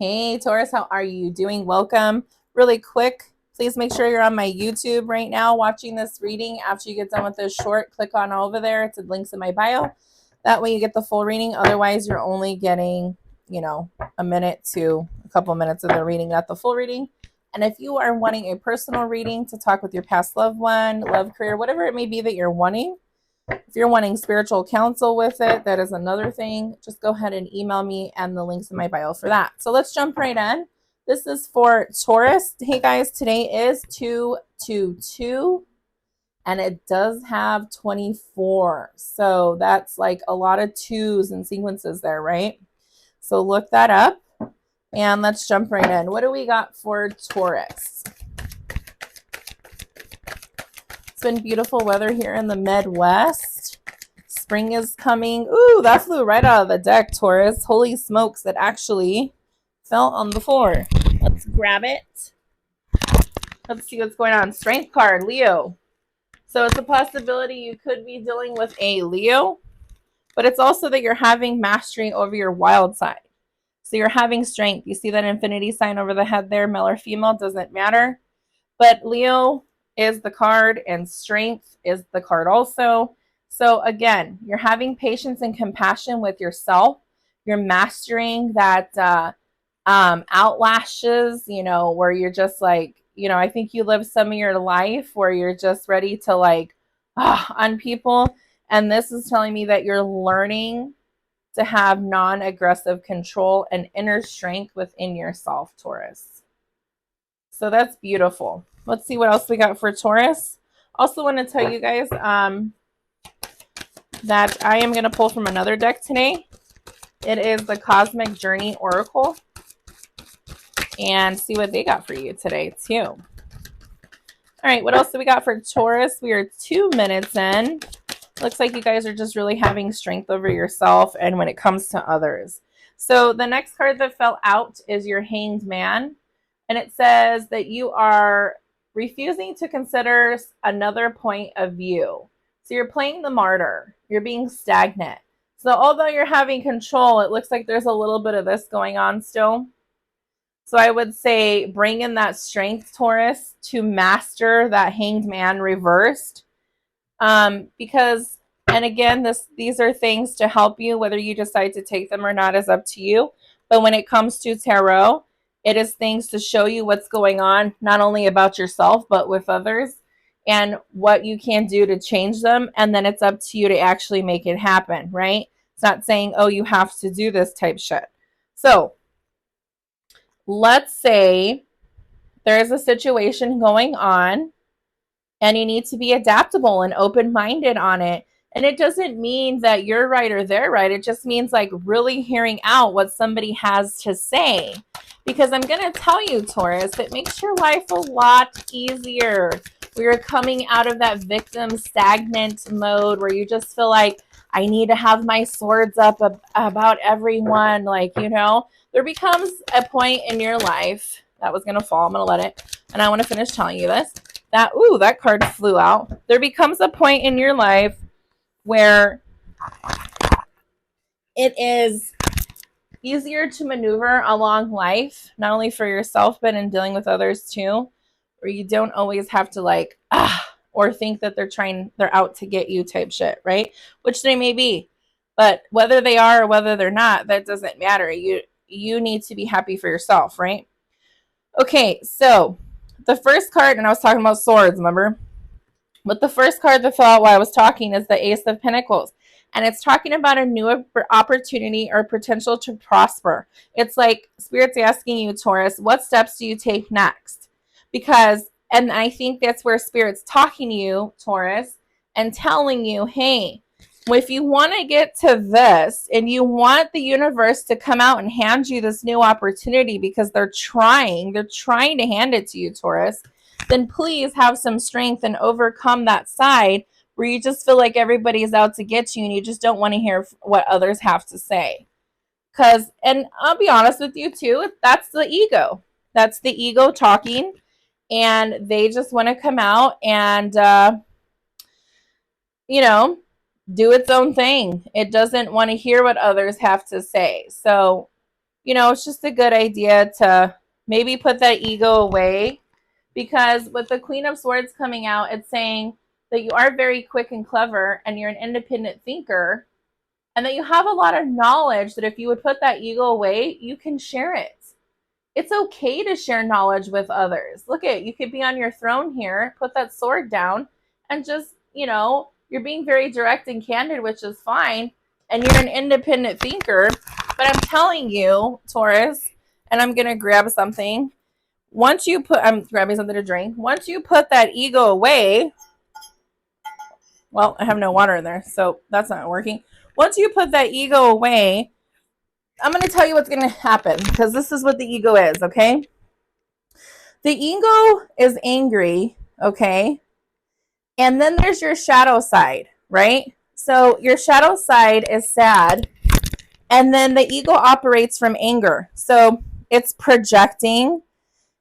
Hey Taurus, how are you doing? Welcome. Really quick, please make sure you're on my YouTube right now watching this reading. After you get done with this short, click on over there. It's the links in my bio. That way you get the full reading. Otherwise, you're only getting, a minute to a couple minutes of the reading, not the full reading. And if you are wanting a personal reading to talk with your past loved one, love career, whatever it may be that you're wanting, if you're wanting spiritual counsel with it, that is another thing. Just go ahead and email me and the links in my bio for that. So let's jump right in. This is for Taurus. Hey guys, today is 222 and it does have 24. So that's like a lot of twos and sequences there, right? So look that up and let's jump right in. What do we got for Taurus? It's been beautiful weather here in the Midwest. Spring is coming. Ooh, that flew right out of the deck, Taurus. Holy smokes, that actually fell on the floor. Let's grab it. Let's see what's going on. Strength card, Leo. So it's a possibility you could be dealing with a Leo, but it's also that you're having mastery over your wild side. So you're having strength. You see that infinity sign over the head there, male or female, doesn't matter. But Leo is the card and strength is the card also. So again, you're having patience and compassion with yourself. You're mastering that outlashes, where you're just like, I think you live some of your life where you're just ready to like on people. And this is telling me that you're learning to have non-aggressive control and inner strength within yourself, Taurus. So that's beautiful. Let's see what else we got for Taurus. Also want to tell you guys that I am going to pull from another deck today. It is the Cosmic Journey Oracle. And see what they got for you today, too. All right, what else do we got for Taurus? We are 2 minutes in. Looks like you guys are just really having strength over yourself and when it comes to others. So the next card that fell out is your Hanged Man. And it says that you are refusing to consider another point of view. So you're playing the martyr. You're being stagnant. So although you're having control, it looks like there's a little bit of this going on still. So I would say bring in that strength, Taurus, to master that Hanged Man reversed. Because, and again, these are things to help you. Whether you decide to take them or not is up to you. But when it comes to tarot, it is things to show you what's going on, not only about yourself, but with others and what you can do to change them. And then it's up to you to actually make it happen, right? It's not saying, oh, you have to do this type shit. So let's say there is a situation going on and you need to be adaptable and open-minded on it. And it doesn't mean that you're right or they're right. It just means like really hearing out what somebody has to say. Because I'm going to tell you, Taurus, it makes your life a lot easier. We are coming out of that victim stagnant mode where you just feel like I need to have my swords up about everyone. Like, there becomes a point in your life that was going to fall. I'm going to let it. And I want to finish telling you this. That card flew out. There becomes a point in your life where it is easier to maneuver along life, not only for yourself, but in dealing with others too, where you don't always have to or think that they're out to get you type shit, right? Which they may be. But whether they are or whether they're not, that doesn't matter. You need to be happy for yourself, right? Okay, so the first card, and I was talking about swords, remember? But the first card that fell out while I was talking is the Ace of Pentacles. And it's talking about a new opportunity or potential to prosper. It's like Spirit's asking you, Taurus, what steps do you take next? Because, and I think that's where Spirit's talking to you, Taurus, and telling you, hey, if you want to get to this and you want the universe to come out and hand you this new opportunity because they're trying to hand it to you, Taurus, then please have some strength and overcome that side where you just feel like everybody's out to get you and you just don't want to hear what others have to say. And I'll be honest with you too, that's the ego. That's the ego talking, and they just want to come out and, do its own thing. It doesn't want to hear what others have to say. So you know, it's just a good idea to maybe put that ego away, because with the Queen of Swords coming out, it's saying that you are very quick and clever and you're an independent thinker, and that you have a lot of knowledge that if you would put that ego away, you can share it. It's okay to share knowledge with others. Look at, you could be on your throne here, put that sword down, and just, you know, you're being very direct and candid, which is fine, and you're an independent thinker. But I'm telling you, Taurus, and I'm going to grab something. Once you put, I'm grabbing something to drink. Once you put that ego away, well, I have no water in there, so that's not working. Once you put that ego away, I'm going to tell you what's going to happen, because this is what the ego is, okay? The ego is angry, okay? And then there's your shadow side, right? So your shadow side is sad, and then the ego operates from anger. So it's projecting.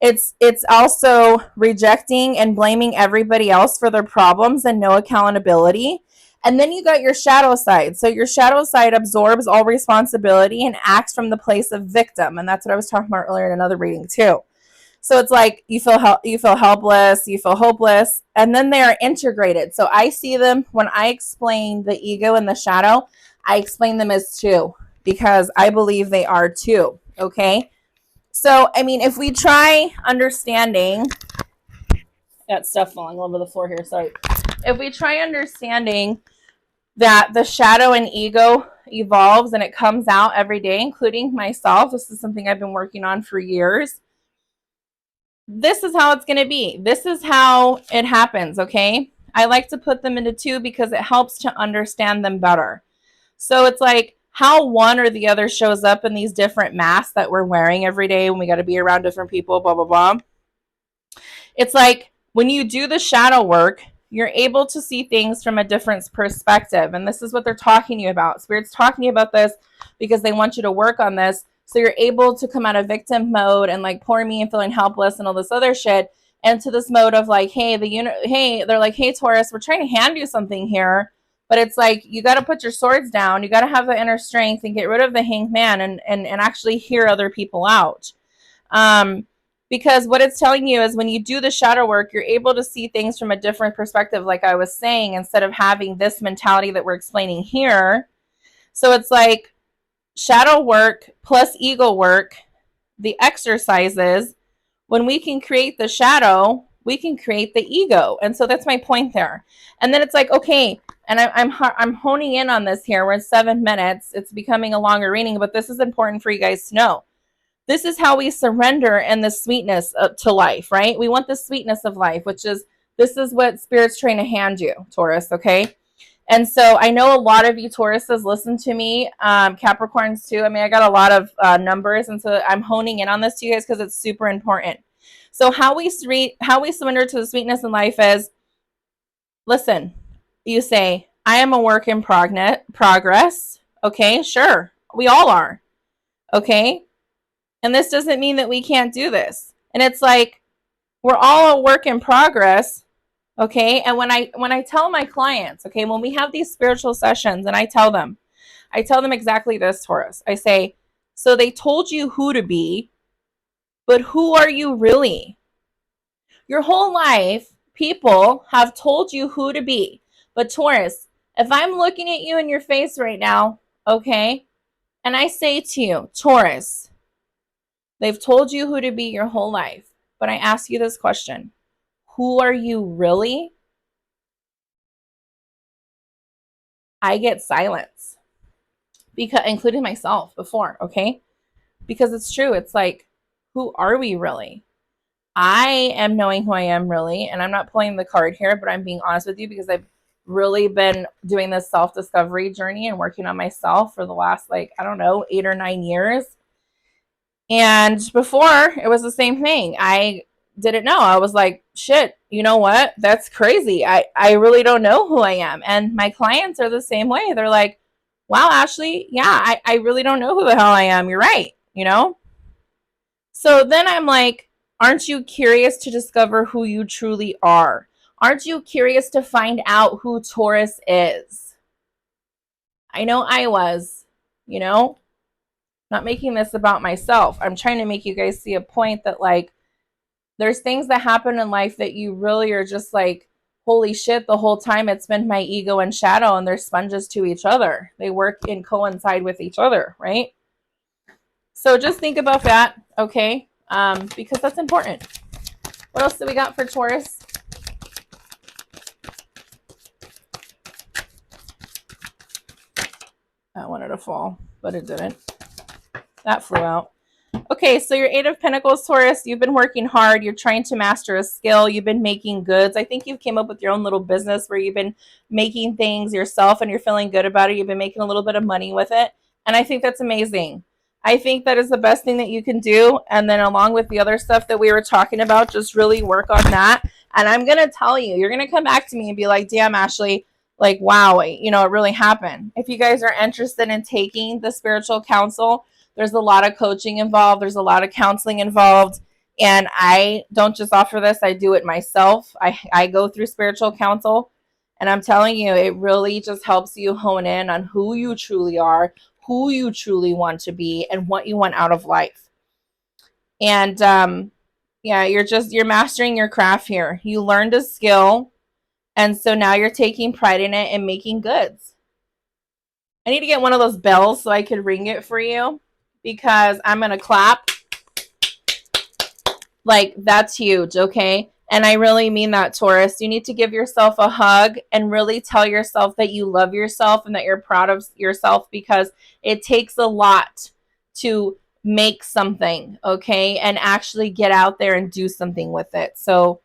It's also rejecting and blaming everybody else for their problems and no accountability. And then you got your shadow side. So your shadow side absorbs all responsibility and acts from the place of victim. And that's what I was talking about earlier in another reading too. So it's like you feel helpless, you feel hopeless, and then they are integrated. So I see them when I explain the ego and the shadow, I explain them as two, because I believe they are two, okay? So, I mean, if we try understanding, that stuff falling all over the floor here, sorry. If we try understanding that the shadow and ego evolves and it comes out every day, including myself, this is something I've been working on for years. This is how it's going to be. This is how it happens, okay? I like to put them into two because it helps to understand them better. So it's like how one or the other shows up in these different masks that we're wearing every day when we got to be around different people, blah, blah, blah. It's like when you do the shadow work, you're able to see things from a different perspective. And this is what they're talking to you about. Spirit's talking to you about this because they want you to work on this. So you're able to come out of victim mode and like poor me and feeling helpless and all this other shit into this mode of like, hey, they're like, hey, Taurus, we're trying to hand you something here. But it's like, you got to put your swords down. You got to have the inner strength and get rid of the hanged man and actually hear other people out. Because what it's telling you is when you do the shadow work, you're able to see things from a different perspective, like I was saying, instead of having this mentality that we're explaining here. So it's like shadow work plus ego work, the exercises, when we can create the shadow, we can create the ego. And so that's my point there. And then it's like, okay, and I'm honing in on this here. We're in 7 minutes. It's becoming a longer reading, but this is important for you guys to know. This is how we surrender and the sweetness to life, right? We want the sweetness of life, which is, this is what Spirit's trying to hand you, Taurus, okay? And so I know a lot of you Tauruses listen to me, Capricorns too. I mean, I got a lot of numbers, and so I'm honing in on this to you guys because it's super important. So how we surrender to the sweetness in life is, listen, you say, I am a work in progress. Okay, sure. We all are. Okay? And this doesn't mean that we can't do this. And it's like, we're all a work in progress. Okay. And when I tell my clients, okay, when we have these spiritual sessions and I tell them exactly this, Taurus. I say, so they told you who to be, but who are you really? Your whole life, people have told you who to be. But Taurus, if I'm looking at you in your face right now, okay, and I say to you, Taurus, they've told you who to be your whole life. But I ask you this question. Who are you really? I get silence. Because including myself before, okay? Because it's true. It's like, who are we really? I am knowing who I am really, and I'm not pulling the card here, but I'm being honest with you because I've really been doing this self-discovery journey and working on myself for the last, like, I don't know, 8 or 9 years. And before, it was the same thing. I didn't know. I was like, shit, you know what? That's crazy. I really don't know who I am. And my clients are the same way. They're like, wow, Ashley, yeah, I really don't know who the hell I am. You're right, you know? So then I'm like, aren't you curious to discover who you truly are? Aren't you curious to find out who Taurus is? I know I was, you know? not making this about myself. I'm trying to make you guys see a point that, like, there's things that happen in life that you really are just like, holy shit, the whole time it's been my ego and shadow, and they're sponges to each other. They work and coincide with each other, right? So just think about that, okay? Because that's important. What else do we got for Taurus? I wanted to fall, but it didn't. That flew out. Okay, so your Eight of Pentacles, Taurus, you've been working hard. You're trying to master a skill. You've been making goods. I think you've came up with your own little business where you've been making things yourself and you're feeling good about it. You've been making a little bit of money with it. And I think that's amazing. I think that is the best thing that you can do. And then along with the other stuff that we were talking about, just really work on that. And I'm going to tell you, you're going to come back to me and be like, damn, Ashley, like, wow, you know, it really happened. If you guys are interested in taking the spiritual counsel, there's a lot of coaching involved. There's a lot of counseling involved. And I don't just offer this, I do it myself. I go through spiritual counsel. And I'm telling you, it really just helps you hone in on who you truly are, who you truly want to be, and what you want out of life. And yeah, you're mastering your craft here. You learned a skill. And so now you're taking pride in it and making goods. I need to get one of those bells so I could ring it for you, because I'm going to clap. Like, that's huge, okay? And I really mean that, Taurus. You need to give yourself a hug and really tell yourself that you love yourself and that you're proud of yourself, because it takes a lot to make something, okay? And actually get out there and do something with it. So,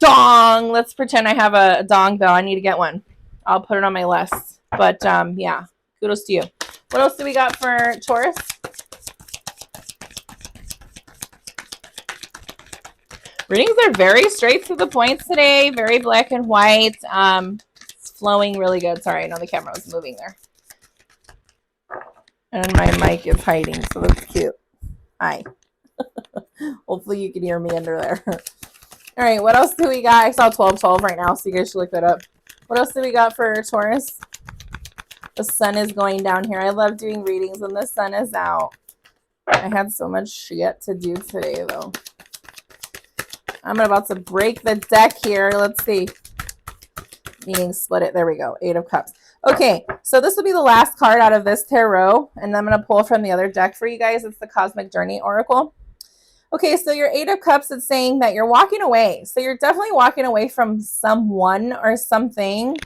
dong! Let's pretend I have a dong bell. I need to get one. I'll put it on my list. But, yeah, kudos to you. What else do we got for Taurus? Readings are very straight to the point today, very black and white. It's flowing really good. Sorry, I know the camera was moving there. And my mic is hiding, so that's cute. Hi. Hopefully you can hear me under there. All right, what else do we got? I saw 1212 right now, so you guys should look that up. What else do we got for Taurus? The sun is going down here. I love doing readings when the sun is out. I had so much shit to do today, though. I'm about to break the deck here. Let's see. Meaning split it. There we go. Eight of Cups. Okay, so this will be the last card out of this tarot, and I'm going to pull from the other deck for you guys. It's the Cosmic Journey Oracle. Okay, so your Eight of Cups is saying that you're walking away. So you're definitely walking away from someone or something.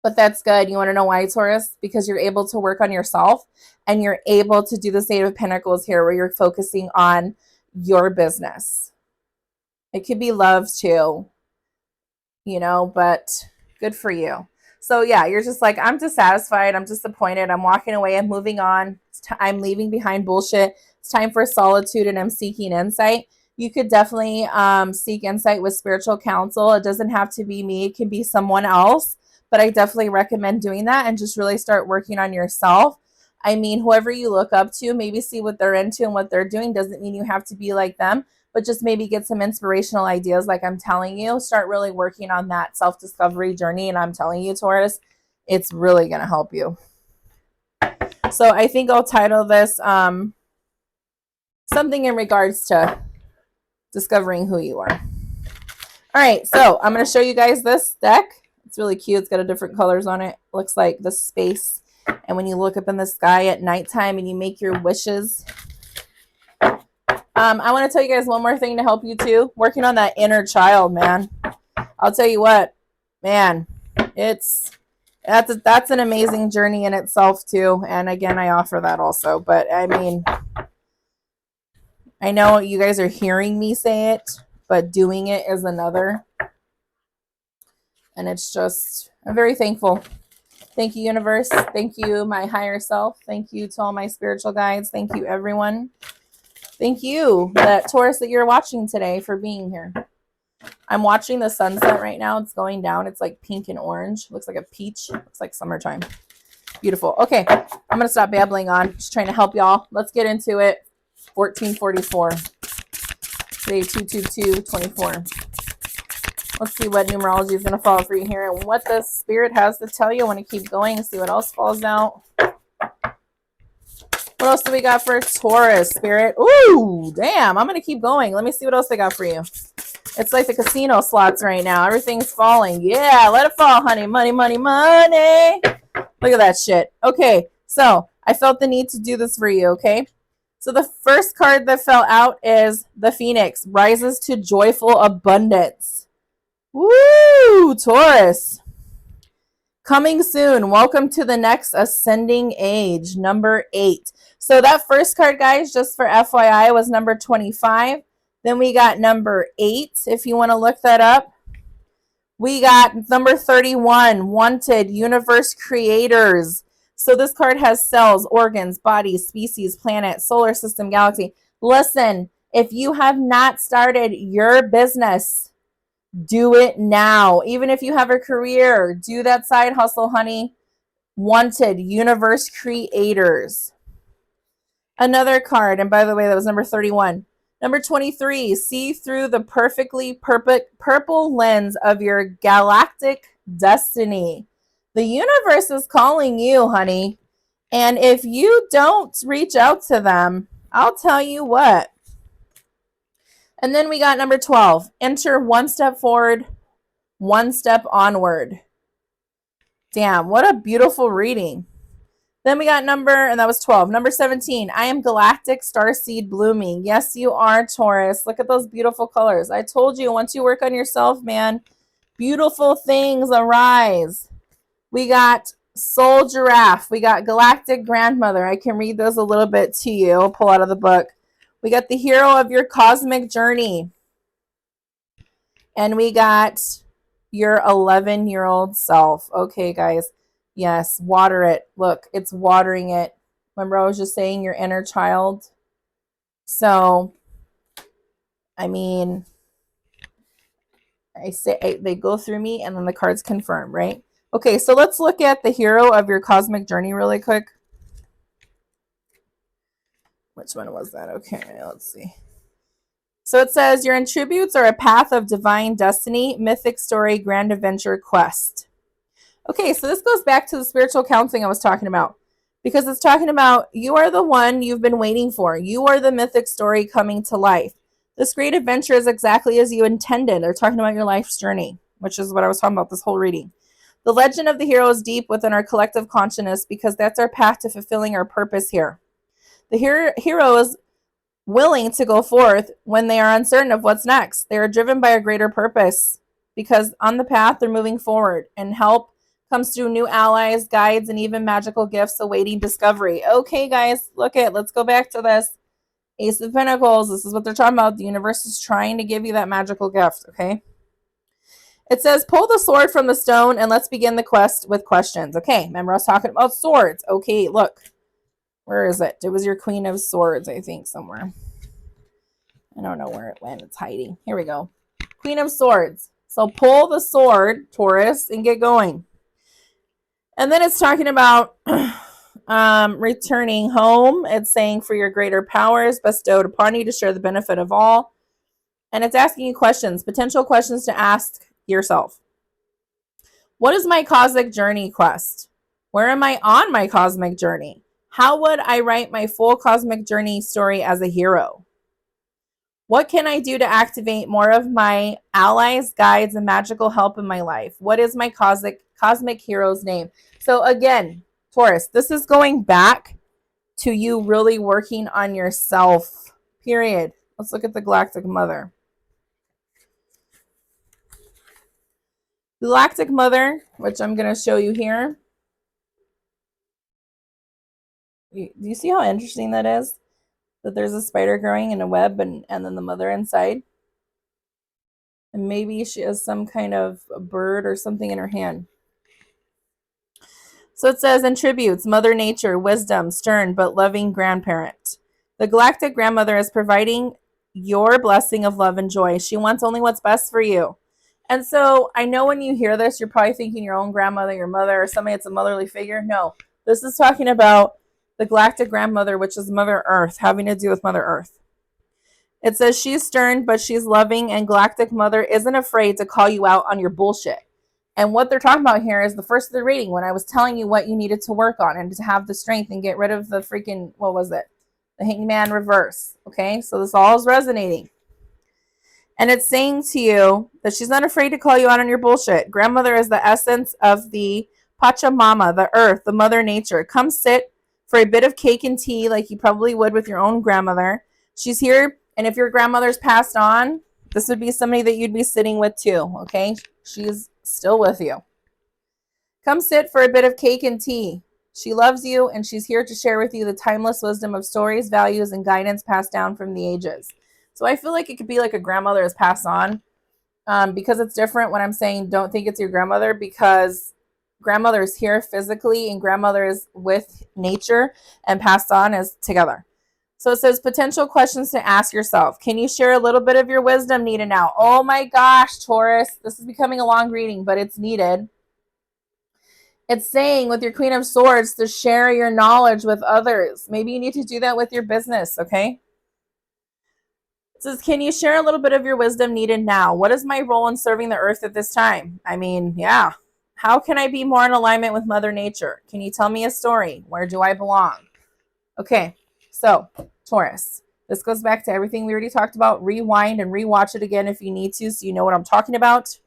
But that's good. You want to know why, Taurus? Because you're able to work on yourself, and you're able to do the Eight of Pentacles here, where you're focusing on your business. It could be love too, you know, but good for you. So yeah, you're just like, I'm dissatisfied. I'm disappointed. I'm walking away. I'm moving on. I'm leaving behind bullshit. It's time for solitude, and I'm seeking insight. You could definitely seek insight with spiritual counsel. It doesn't have to be me. It can be someone else, but I definitely recommend doing that and just really start working on yourself. I mean, whoever you look up to, maybe see what they're into and what they're doing. Doesn't mean you have to be like them, but just maybe get some inspirational ideas like I'm telling you. Start really working on that self-discovery journey, and I'm telling you, Taurus, it's really going to help you. So I think I'll title this something in regards to discovering who you are. All right, so I'm going to show you guys this deck. It's really cute. It's got different colors on it. It looks like the space. And when you look up in the sky at nighttime and you make your wishes. I want to tell you guys one more thing to help you too. Working on that inner child, man. I'll tell you what, man, that's an amazing journey in itself too. And again, I offer that also. But I mean, I know you guys are hearing me say it, but doing it is another. And it's just, I'm very thankful. Thank you, universe. Thank you, my higher self. Thank you to all my spiritual guides. Thank you, everyone. Thank you, that Taurus that you're watching today, for being here. I'm watching the sunset right now. It's going down. It's like pink and orange. Looks like a peach. Looks like summertime. Beautiful. Okay, I'm going to stop babbling on. Just trying to help y'all. Let's get into it. 1444. Today, 22224. Let's see what numerology is going to fall for you here and what the spirit has to tell you. I want to keep going and see what else falls out. What else do we got for Taurus, Spirit? Ooh, damn. I'm going to keep going. Let me see what else they got for you. It's like the casino slots right now. Everything's falling. Yeah, let it fall, honey. Money, money, money. Look at that shit. Okay, so I felt the need to do this for you, okay? So the first card that fell out is the Phoenix. Rises to joyful abundance. Woo, Taurus. Coming soon. Welcome to the next ascending age, number 8. So that first card, guys, just for FYI, was number 25. Then we got number 8, if you want to look that up. We got number 31, Wanted, Universe Creators. So this card has cells, organs, bodies, species, planet, solar system, galaxy. Listen, if you have not started your business, do it now. Even if you have a career, do that side hustle, honey. Wanted, Universe Creators. Another card, and by the way, that was number 31. Number 23, see through the perfectly purple lens of your galactic destiny. The universe is calling you, honey. And if you don't reach out to them, I'll tell you what. And then we got number 12, enter one step forward, one step onward. Damn, what a beautiful reading. Then we got and that was 12. Number 17, I am galactic starseed blooming. Yes, you are, Taurus. Look at those beautiful colors. I told you, once you work on yourself, man, beautiful things arise. We got soul giraffe. We got galactic grandmother. I can read those a little bit to you. I'll pull out of the book. We got the hero of your cosmic journey. And we got your 11-year-old self. Okay, guys. Yes, water it. Look, it's watering it. Remember, I was just saying your inner child. So, I mean, they go through me and then the cards confirm, right? Okay, so let's look at the hero of your cosmic journey really quick. Which one was that? Okay, let's see. So it says, your attributes are a path of divine destiny, mythic story, grand adventure, quest. Okay, so this goes back to the spiritual counseling I was talking about. Because it's talking about you are the one you've been waiting for. You are the mythic story coming to life. This great adventure is exactly as you intended. They're talking about your life's journey, which is what I was talking about this whole reading. The legend of the hero is deep within our collective consciousness because that's our path to fulfilling our purpose here. The hero is willing to go forth when they are uncertain of what's next. They are driven by a greater purpose because on the path they're moving forward, and help comes through new allies, guides, and even magical gifts awaiting discovery. Okay, guys, let's go back to this. Ace of Pentacles, this is what they're talking about. The universe is trying to give you that magical gift, okay? It says, pull the sword from the stone and let's begin the quest with questions. Okay, remember I was talking about swords. Okay, look. Where is it? It was your Queen of Swords, I think, somewhere. I don't know where it went. It's hiding. Here we go. Queen of Swords. So pull the sword, Taurus, and get going. And then it's talking about returning home. It's saying for your greater powers bestowed upon you to share the benefit of all. And it's asking you questions, potential questions to ask yourself. What is my cosmic journey quest? Where am I on my cosmic journey? How would I write my full cosmic journey story as a hero? What can I do to activate more of my allies, guides, and magical help in my life? What is my cosmic hero's name? So again, Taurus, this is going back to you really working on yourself, period. Let's look at the Galactic Mother. Galactic Mother, which I'm going to show you here. Do you see how interesting that is? That there's a spider growing in a web and then the mother inside. And maybe she has some kind of a bird or something in her hand. So it says, in tributes, Mother Nature, wisdom, stern but loving grandparent. The galactic grandmother is providing your blessing of love and joy. She wants only what's best for you. And so I know when you hear this, you're probably thinking your own grandmother, your mother, or somebody that's a motherly figure. No, this is talking about the galactic grandmother, which is Mother Earth, having to do with Mother Earth. It says she's stern, but she's loving, and galactic mother isn't afraid to call you out on your bullshit. And what they're talking about here is the first of the reading when I was telling you what you needed to work on and to have the strength and get rid of the freaking, what was it? The hangman reverse. Okay, so this all is resonating. And it's saying to you that she's not afraid to call you out on your bullshit. Grandmother is the essence of the Pachamama, the earth, the mother nature. Come sit for a bit of cake and tea like you probably would with your own grandmother. She's here, and if your grandmother's passed on, this would be somebody that you'd be sitting with too, okay? She's still with you. Come sit for a bit of cake and tea. She loves you, and she's here to share with you the timeless wisdom of stories, values, and guidance passed down from the ages. So I feel like it could be like a grandmother is passed on, because it's different when I'm saying don't think it's your grandmother, because grandmother is here physically and grandmother is with nature, and passed on is together. So it says potential questions to ask yourself. Can you share a little bit of your wisdom needed now? Oh my gosh, Taurus. This is becoming a long reading, but it's needed. It's saying with your Queen of Swords to share your knowledge with others. Maybe you need to do that with your business, okay? It says, can you share a little bit of your wisdom needed now? What is my role in serving the earth at this time? I mean, yeah. How can I be more in alignment with Mother Nature? Can you tell me a story? Where do I belong? Okay, so Taurus. This goes back to everything we already talked about. Rewind and rewatch it again if you need to so you know what I'm talking about.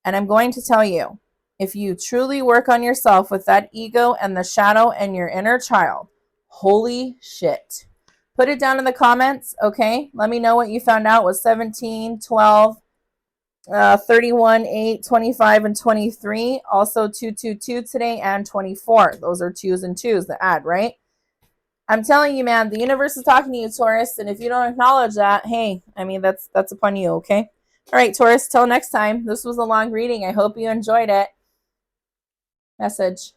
And I'm going to tell you, if you truly work on yourself with that ego and the shadow and your inner child, holy shit. Put it down in the comments, okay? Let me know what you found out was 17, 12, 31, 8, 25, and 23. Also 222 today and 24. Those are twos and twos that add, right? I'm telling you, man, the universe is talking to you, Taurus. And if you don't acknowledge that, hey, I mean, that's upon you, okay? All right, Taurus, till next time. This was a long reading. I hope you enjoyed it. Message.